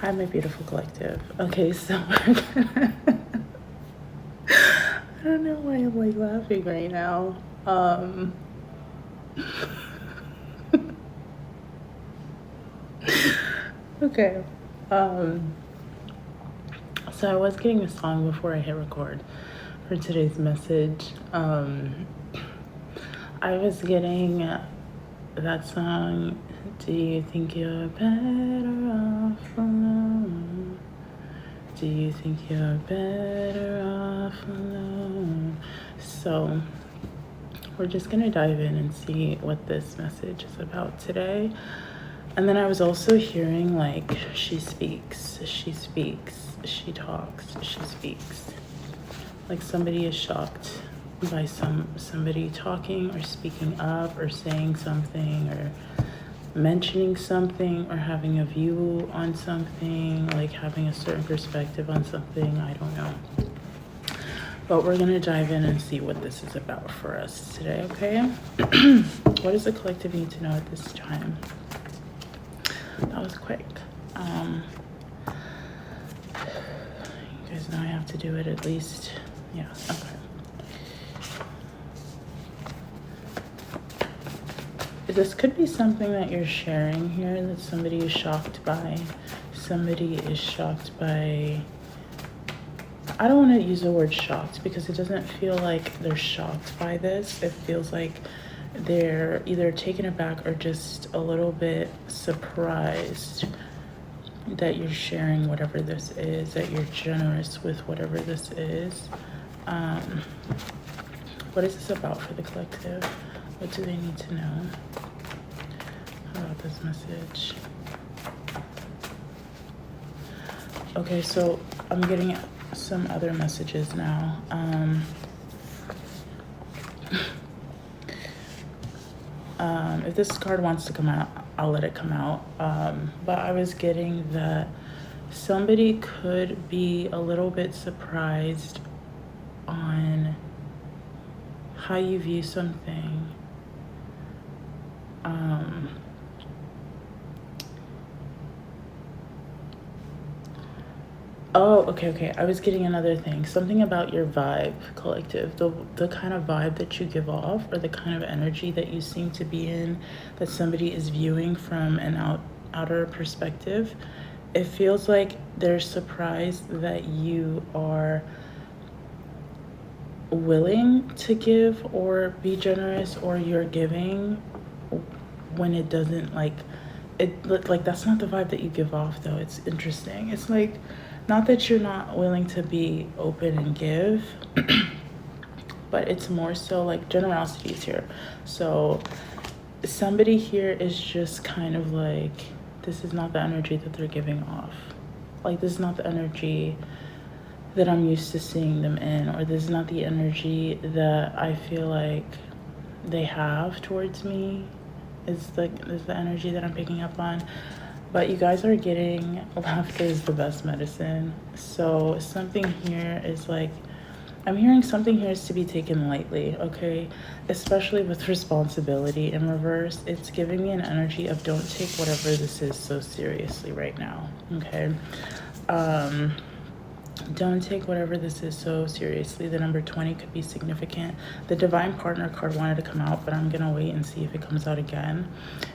Hi, my beautiful collective. Okay, so we're gonna I don't know why I'm like laughing right now. Okay. Um, so I was getting a song before I hit record for today's message. I was getting that song, Do You Think You're Better Off Alone? Do you think you're better off alone? So we're just gonna dive in and see what this message is about today. And then I was also hearing like she speaks, she talks, she speaks. Like somebody is shocked by somebody talking or speaking up or saying something or mentioning something or having a view on something, like having a certain perspective on something. I don't know. But we're going to dive in and see what this is about for us today, okay? What does the collective need to know at this time? That was quick. You guys know I have to do it at least. Yeah, okay. This could be something that you're sharing here that somebody is shocked by. Somebody is shocked by... I don't want to use the word shocked because it doesn't feel like they're shocked by this. It feels like they're either taken aback or just a little bit surprised that you're sharing whatever this is, that you're generous with whatever this is. What is this about for the collective? What do they need to know about this message? Okay, so I'm getting some other messages now. If this card wants to come out, I'll let it come out. But I was getting that somebody could be a little bit surprised on how you view something. Oh, okay. I was getting another thing. Something about your vibe, collective. The kind of vibe that you give off or the kind of energy that you seem to be in that somebody is viewing from an outer perspective. It feels like they're surprised that you are willing to give or be generous, or you're giving when it doesn't like that's not the vibe that you give off though. It's interesting. It's like not that you're not willing to be open and give, but it's more so like generosity is here. So somebody here is just kind of like, this is not the energy that they're giving off. Like this is not the energy that I'm used to seeing them in, or this is not the energy that I feel like they have towards me, is the energy that I'm picking up on. But you guys are getting laughter is the best medicine. So something here is like, I'm hearing something here is to be taken lightly, okay? Especially with responsibility in reverse. It's giving me an energy of don't take whatever this is so seriously right now, okay? Don't take whatever this is so seriously. The number 20 could be significant. The Divine Partner card wanted to come out, but I'm going to wait and see if it comes out again.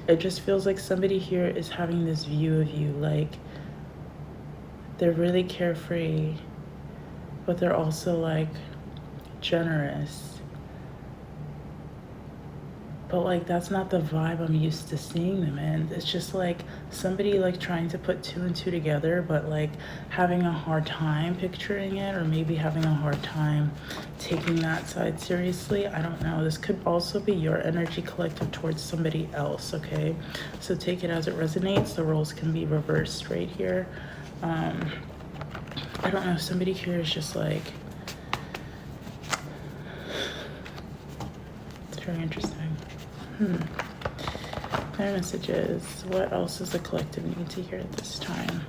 It just feels like somebody here is having this view of you, like they're really carefree, but they're also like generous. But like that's not the vibe I'm used to seeing them in. It's just like somebody like trying to put two and two together, but like having a hard time picturing it, or maybe having a hard time taking that side seriously. I don't know. This could also be your energy collective towards somebody else, okay? So take it as it resonates. The roles can be reversed right here. I don't know. Somebody here is just like, it's very interesting. Clear messages. What else does the collective need to hear at this time?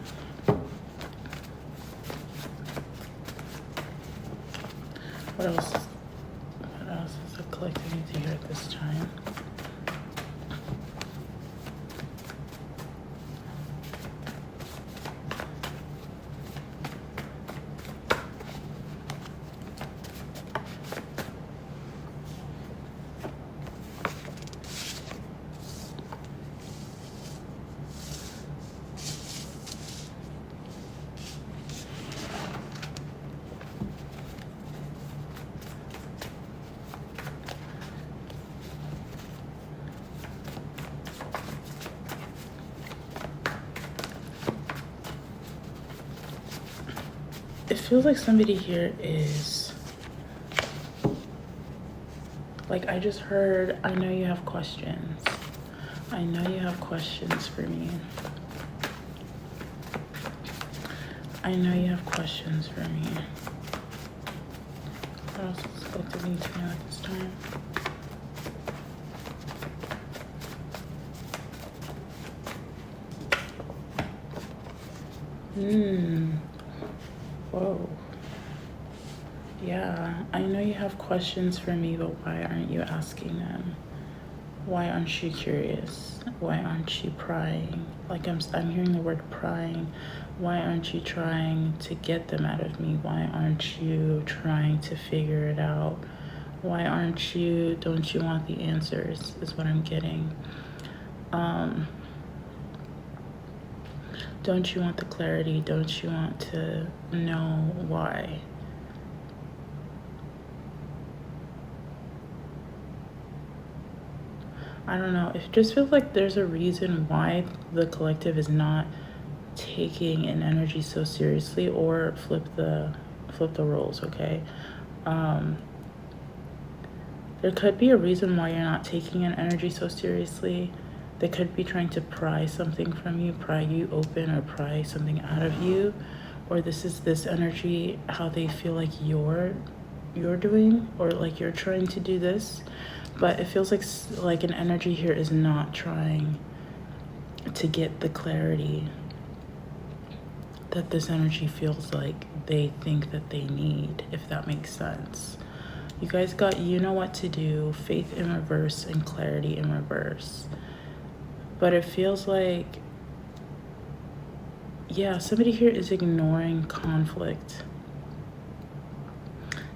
What else does the collective need to hear at this time? it feels like somebody here is, like, I just heard, I know you have questions. I know you have questions for me. I know you have questions for me. What else is collective need to know at this time? Whoa. Yeah, I know you have questions for me, but why aren't you asking them? Why aren't you curious? Why aren't you prying? Like I'm hearing the word prying. Why aren't you trying to get them out of me? Why aren't you trying to figure it out? Why don't you want the answers is what I'm getting. Don't you want the clarity? Don't you want to know why? I don't know. It just feels like there's a reason why the collective is not taking an energy so seriously, or flip the roles, okay? There could be a reason why you're not taking an energy so seriously. They could be trying to pry something from you, pry you open, or pry something out of you. Or this energy, how they feel like you're doing, or like you're trying to do this. But it feels like an energy here is not trying to get the clarity that this energy feels like they think that they need, if that makes sense. You guys got you know what to do, faith in reverse and clarity in reverse. But it feels like, yeah, somebody here is ignoring conflict.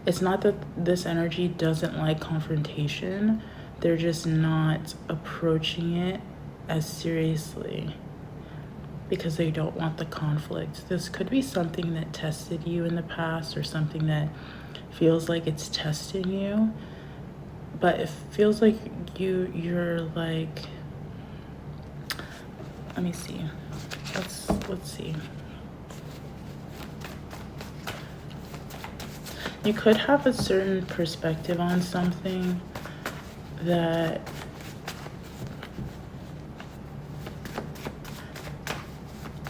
It's not that this energy doesn't like confrontation. They're just not approaching it as seriously because they don't want the conflict. This could be something that tested you in the past, or something that feels like it's testing you. But it feels like you're like, let me see. Let's see. You could have a certain perspective on something that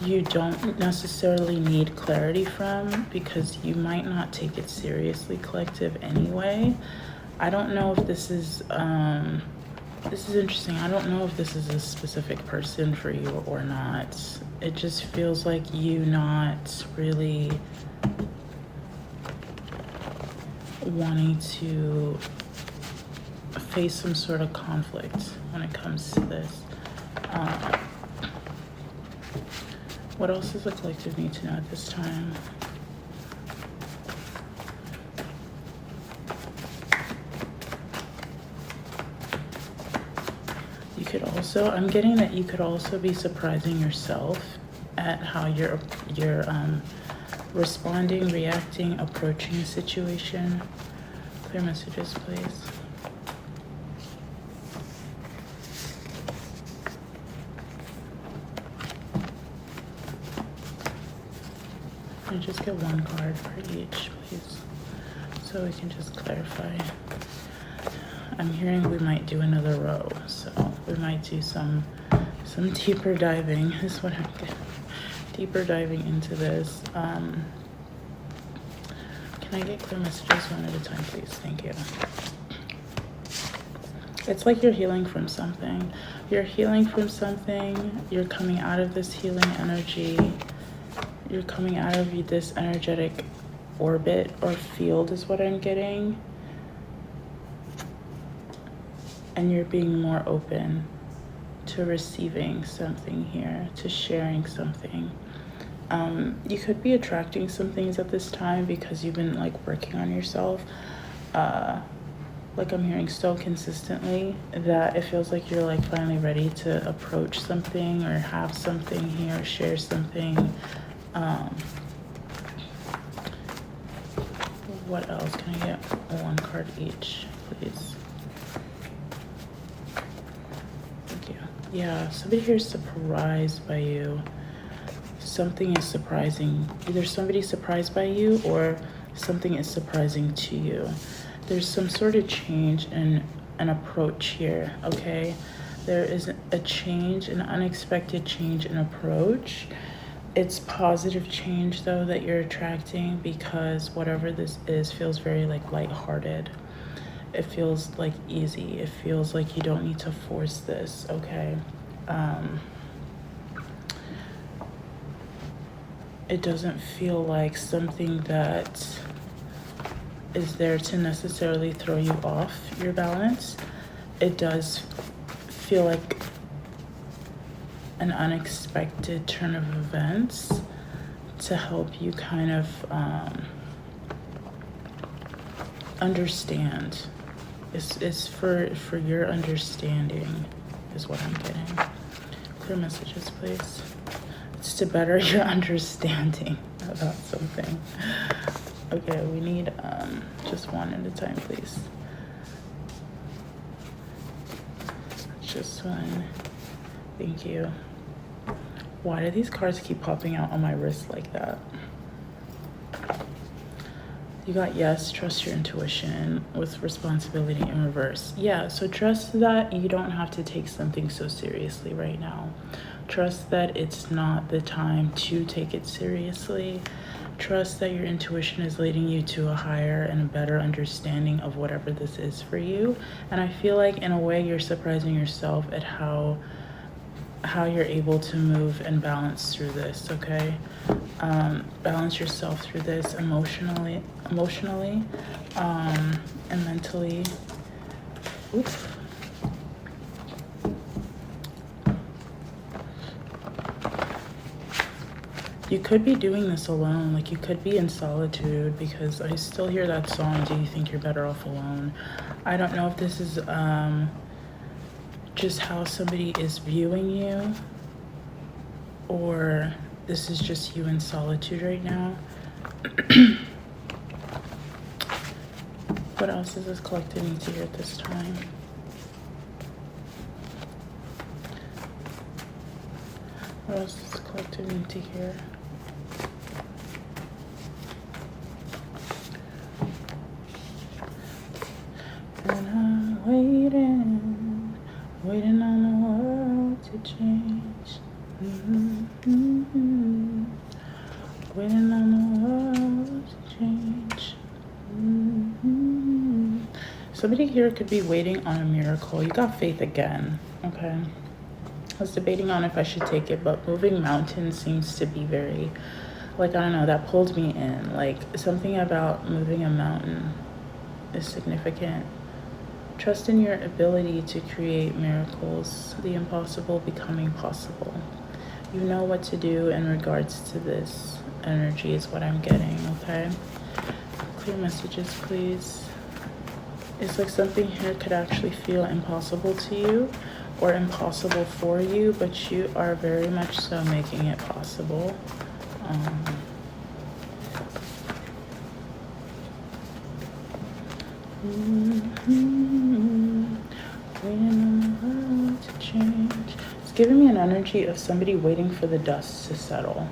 you don't necessarily need clarity from, because you might not take it seriously, collective, anyway. I don't know if this is interesting. I don't know if this is a specific person for you or not. It just feels like you not really wanting to face some sort of conflict when it comes to this. What else does the collective need to know at this time? You could also, I'm getting that you could also be surprising yourself at how you're responding, reacting, approaching a situation. Clear messages, please. And just get one card for each, please, so we can just clarify. I'm hearing we might do another row, so we might do some deeper diving. This is what I'm getting. Deeper diving into this. Can I get clear messages one at a time, please? Thank you. It's like you're healing from something. You're healing from something. You're coming out of this healing energy. You're coming out of this energetic orbit or field is what I'm getting. And you're being more open to receiving something here, to sharing something. You could be attracting some things at this time because you've been like working on yourself. Like I'm hearing so consistently that it feels like you're like finally ready to approach something or have something here, share something. What else? Can I get one card each, please? Thank you. Yeah, somebody here is surprised by you. something is surprising. Either somebody's surprised by you or something is surprising to you. There's some sort of change in an approach here, okay? There is a change, an unexpected change in approach. It's positive change though that you're attracting, because whatever this is feels very like lighthearted. It feels like easy. It feels like you don't need to force this, okay? It doesn't feel like something that is there to necessarily throw you off your balance. It does feel like an unexpected turn of events to help you kind of understand. It's for your understanding is what I'm getting. Clear messages, please. It's to better your understanding about something. Okay, we need just one at a time, please. Just one. Thank you. Why do these cards keep popping out on my wrist like that? You got yes, trust your intuition with responsibility in reverse. Yeah, so trust that you don't have to take something so seriously right now. Trust that it's not the time to take it seriously. Trust that your intuition is leading you to a higher and a better understanding of whatever this is for you. And I feel like in a way you're surprising yourself at how you're able to move and balance through this, okay? Balance yourself through this emotionally, and mentally. Oops. You could be doing this alone, like you could be in solitude, because I still hear that song, Do You Think You're Better Off Alone? I don't know if this is just how somebody is viewing you, or this is just you in solitude right now. What else does this collective need to hear at this time? What else does this collective need to hear? And I'm waiting on the world to change. Waiting on the world to change. Somebody here could be waiting on a miracle. You got faith again, okay? I was debating on if I should take it, but moving mountains seems to be very, like, I don't know, that pulled me in. Like, something about moving a mountain is significant. Trust in your ability to create miracles, the impossible becoming possible. You know what to do in regards to this energy is what I'm getting, okay? Clear messages, please. It's like something here could actually feel impossible to you or impossible for you, but you are very much so making it possible. Waiting on the world to change. It's giving me an energy of somebody waiting for the dust to settle.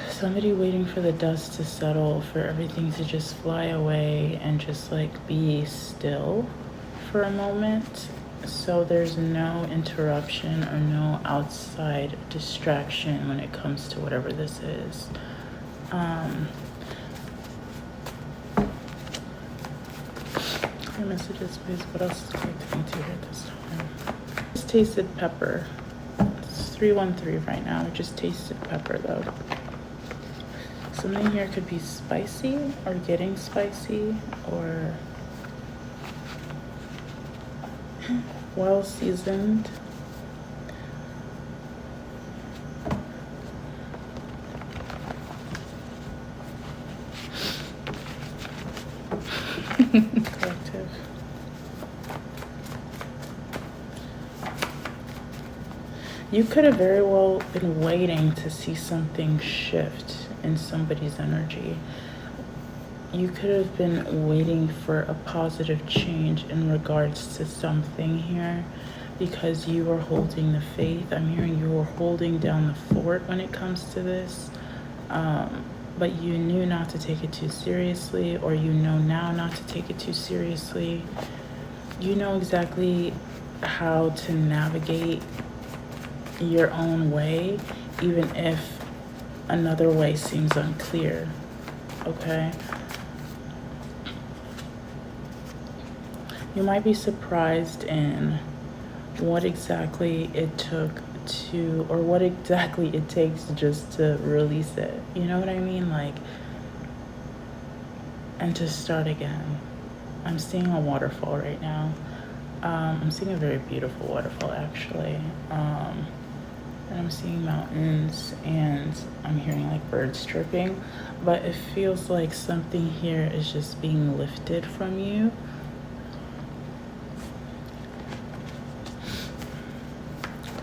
Somebody waiting for the dust to settle, for everything to just fly away and just like be still for a moment. So there's no interruption or no outside distraction when it comes to whatever this is. Your messages, please. What else is going to need to hear this time? Just tasted pepper. It's 313 right now. I just tasted pepper though. Something here could be spicy or getting spicy or well seasoned. Collective. You could have very well been waiting to see something shift in somebody's energy. You could have been waiting for a positive change in regards to something here, because you are holding the faith. I'm hearing you are holding down the fort when it comes to this. But you knew not to take it too seriously, or you know now not to take it too seriously. You know exactly how to navigate your own way, even if another way seems unclear, okay? You might be surprised in what exactly it took to, or what exactly it takes just to release it. You know what I mean? Like, and to start again. I'm seeing a waterfall right now. I'm seeing a very beautiful waterfall, actually. And I'm seeing mountains, and I'm hearing like birds chirping, but it feels like something here is just being lifted from you.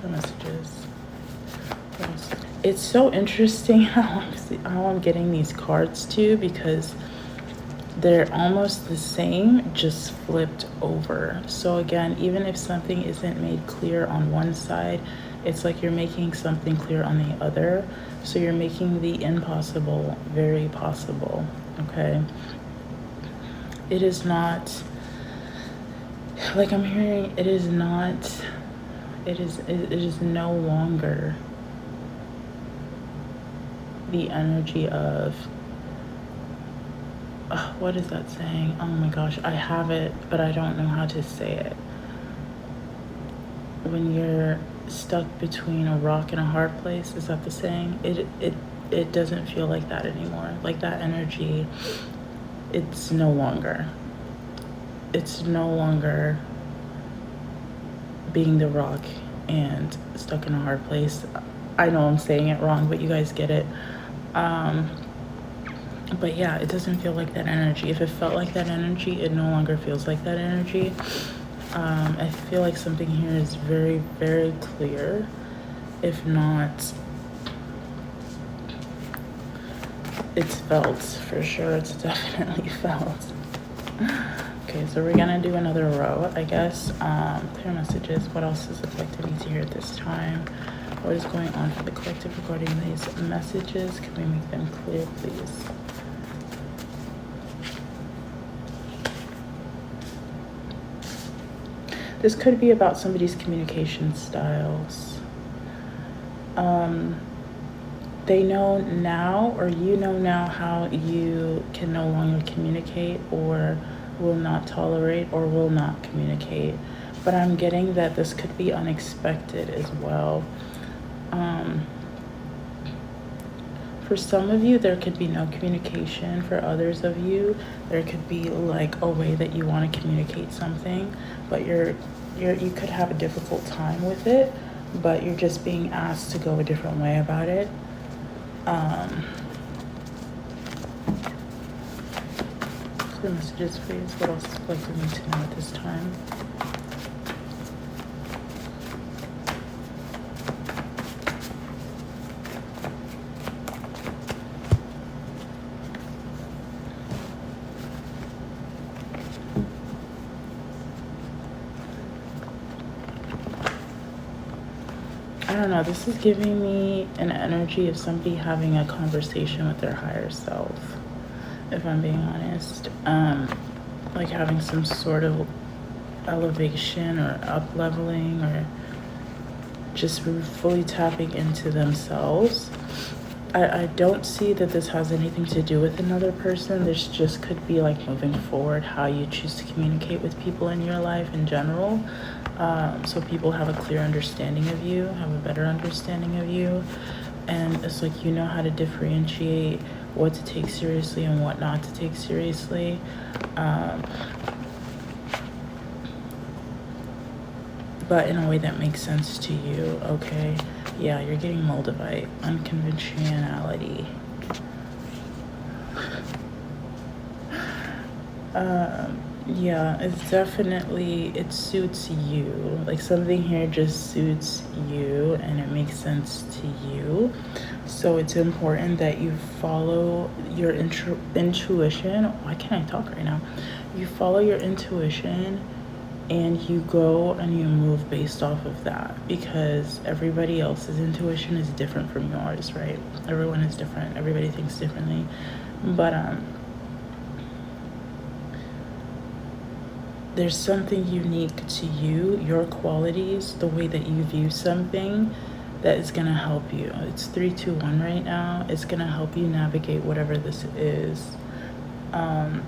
The messages. It's so interesting how I'm getting these cards too, because they're almost the same, just flipped over. So again, even if something isn't made clear on one side, it's like you're making something clear on the other. So you're making the impossible very possible, okay? It is not, like I'm hearing, it is no longer the energy of, what is that saying? Oh my gosh, I have it, but I don't know how to say it. When you're stuck between a rock and a hard place, is that the saying? It doesn't feel like that anymore. Like that energy, it's no longer being the rock and stuck in a hard place. I know I'm saying it wrong, but you guys get it. But yeah, it doesn't feel like that energy. If it felt like that energy, it no longer feels like that energy. I feel like something here is very, very clear. If not, it's felt for sure. It's definitely felt. Okay, so we're gonna do another row, I guess. Clear messages. What else is the collective need to hear at this time? What is going on for the collective regarding these messages? Can we make them clear, please? This could be about somebody's communication styles. They know now, or you know now, how you can no longer communicate, or will not tolerate, or will not communicate. But I'm getting that this could be unexpected as well. For some of you, there could be no communication. For others of you, there could be like a way that you want to communicate something, but you could have a difficult time with it, but you're just being asked to go a different way about it. Clear messages, please. What else is collective need to know at this time? I don't know, this is giving me an energy of somebody having a conversation with their higher self, if I'm being honest. Like having some sort of elevation or up-leveling, or just fully tapping into themselves. I don't see that this has anything to do with another person. This just could be like moving forward, how you choose to communicate with people in your life in general. So people have a clear understanding of you, have a better understanding of you. And it's like you know how to differentiate what to take seriously and what not to take seriously. But in a way that makes sense to you, okay? Yeah, you're getting Moldavite, unconventionality. Yeah, it's definitely, it suits you. Like something here just suits you and it makes sense to you. So it's important that you follow your intuition. Why can't I talk right now? You follow your intuition and you go and you move based off of that, because everybody else's intuition is different from yours, right? Everyone is different. Everybody thinks differently. But there's something unique to you, your qualities, the way that you view something, that is going to help you. It's 3-2-1 right now. It's going to help you navigate whatever this is. Cool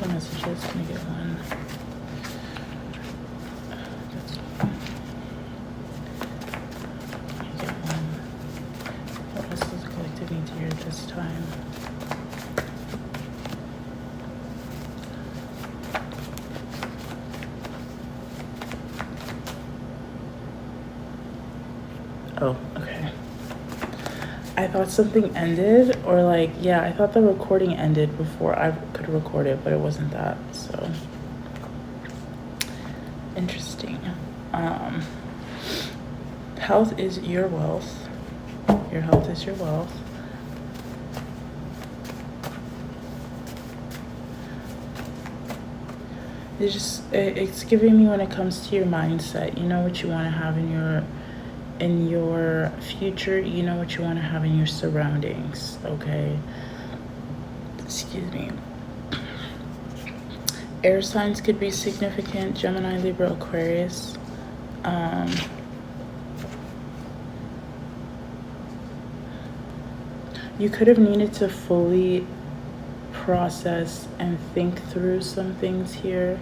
messages. Can I get one? Can I get one? What else does the collective need to hear at this time? Oh, okay. I thought something ended, or like, yeah, I thought the recording ended before I could record it, but it wasn't that, so. Interesting. Health is your wealth. Your health is your wealth. It's giving me when it comes to your mindset, you know what you want to have in your future, you know what you want to have in your surroundings, okay? Excuse me. Air signs could be significant: Gemini, Libra, Aquarius. You could have needed to fully process and think through some things here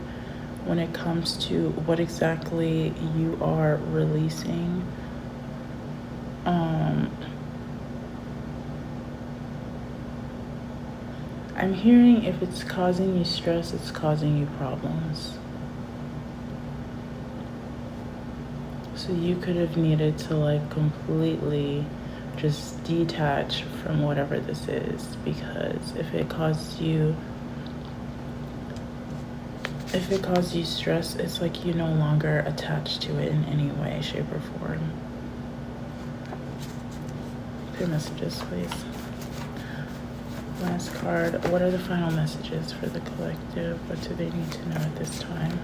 when it comes to what exactly you are releasing. I'm hearing if it's causing you stress, it's causing you problems. So you could have needed to like completely just detach from whatever this is, because if it caused you stress, it's like you're no longer attached to it in any way, shape, or form. Clear messages, please. Last card. What are the final messages for the collective? What do they need to know at this time?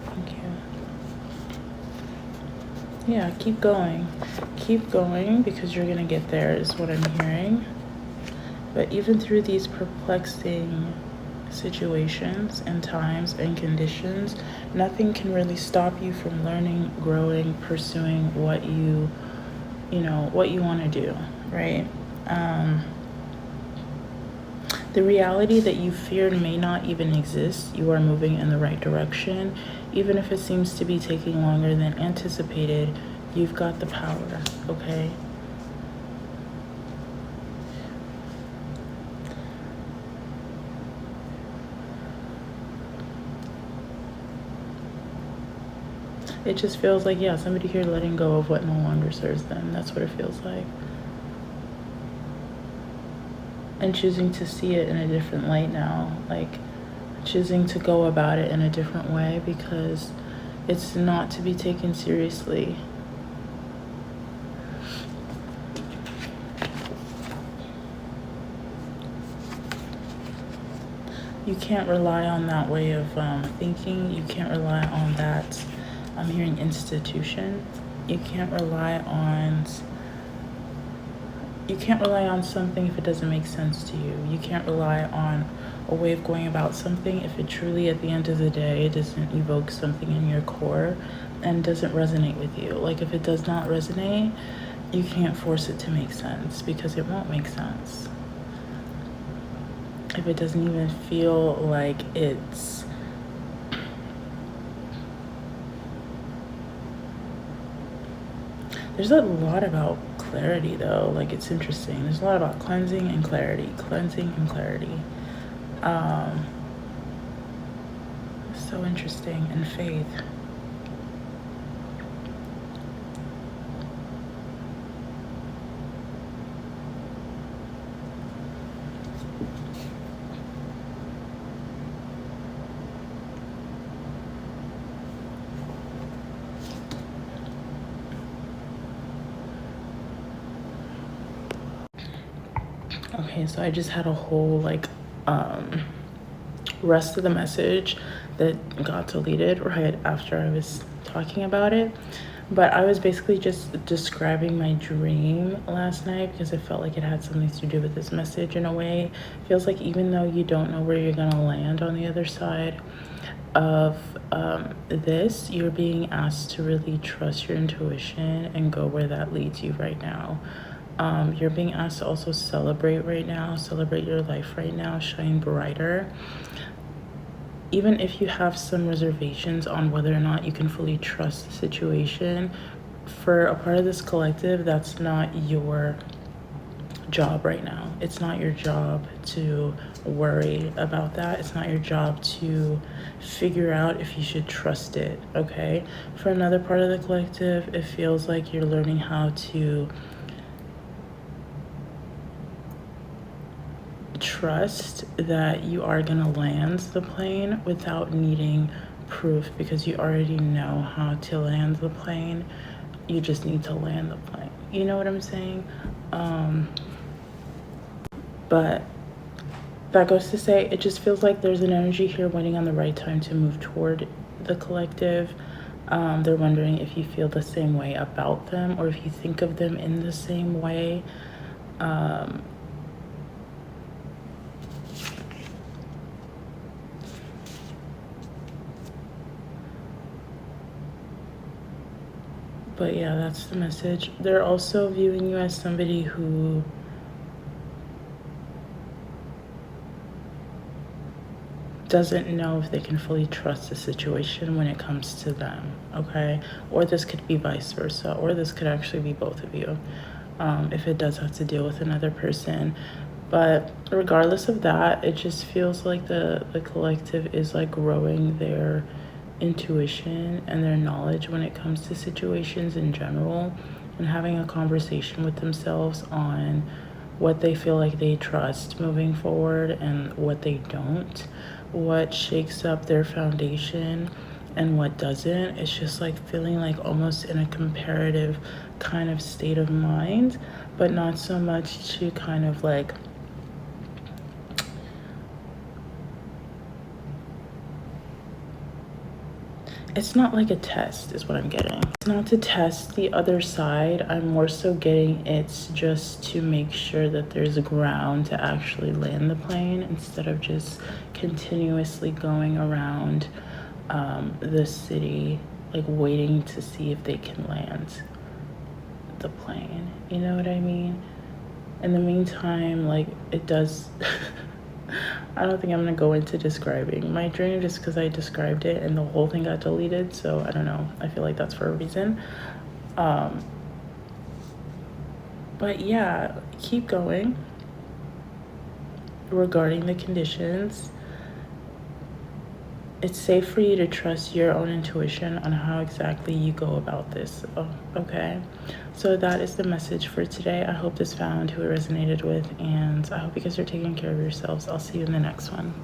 Thank you. Yeah, keep going. Keep going, because you're going to get there, is what I'm hearing. But even through these perplexing situations and times and conditions, nothing can really stop you from learning, growing, pursuing what you want to do, right? The reality that you feared may not even exist. You are moving in the right direction. Even if it seems to be taking longer than anticipated, you've got the power, okay? It just feels like, yeah, somebody here letting go of what no longer serves them. That's what it feels like. And choosing to see it in a different light now. Like, choosing to go about it in a different way, because it's not to be taken seriously. You can't rely on that way of thinking. You can't rely on that. I'm hearing institution. You can't rely on something if it doesn't make sense to you. You can't rely on a way of going about something if it truly, at the end of the day, doesn't evoke something in your core and doesn't resonate with you. Like, if it does not resonate, you can't force it to make sense, because it won't make sense. If it doesn't even feel like it's there's a lot about clarity, though. Like, it's interesting. There's a lot about cleansing and clarity. So interesting. And faith. Okay, so I just had a whole like rest of the message that got deleted right after I was talking about it. But I was basically just describing my dream last night because I felt like it had something to do with this message in a way. It feels like even though you don't know where you're gonna land on the other side of this, you're being asked to really trust your intuition and go where that leads you right now. You're being asked to also celebrate right now, celebrate your life right now, shine brighter. Even if you have some reservations on whether or not you can fully trust the situation, for a part of this collective, that's not your job right now. It's not your job to worry about that. It's not your job to figure out if you should trust it, okay? For another part of the collective, it feels like you're learning how to trust that you are going to land the plane without needing proof, because you already know how to land the plane. You just need to land the plane. You know what I'm saying? But that goes to say, it just feels like there's an energy here waiting on the right time to move toward the collective. They're wondering if you feel the same way about them or if you think of them in the same way. But yeah, that's the message. They're also viewing you as somebody who doesn't know if they can fully trust the situation when it comes to them, okay? Or this could be vice versa, or this could actually be both of you, if it does have to deal with another person. But regardless of that, it just feels like the collective is like growing their intuition and their knowledge when it comes to situations in general, and having a conversation with themselves on what they feel like they trust moving forward and what they don't, what shakes up their foundation and what doesn't. It's just like feeling like almost in a comparative kind of state of mind, but not so much to kind of like it's not like a test is what I'm getting. It's not to test the other side. I'm more so getting it's just to make sure that there's a ground to actually land the plane instead of just continuously going around the city, like waiting to see if they can land the plane. You know what I mean? In the meantime, like it does I don't think I'm gonna go into describing my dream just because I described it and the whole thing got deleted, so I don't know. I feel like that's for a reason. But yeah, keep going regarding the conditions. It's safe for you to trust your own intuition on how exactly you go about this. Oh, okay? So that is the message for today. I hope this found who it resonated with, and I hope you guys are taking care of yourselves. I'll see you in the next one.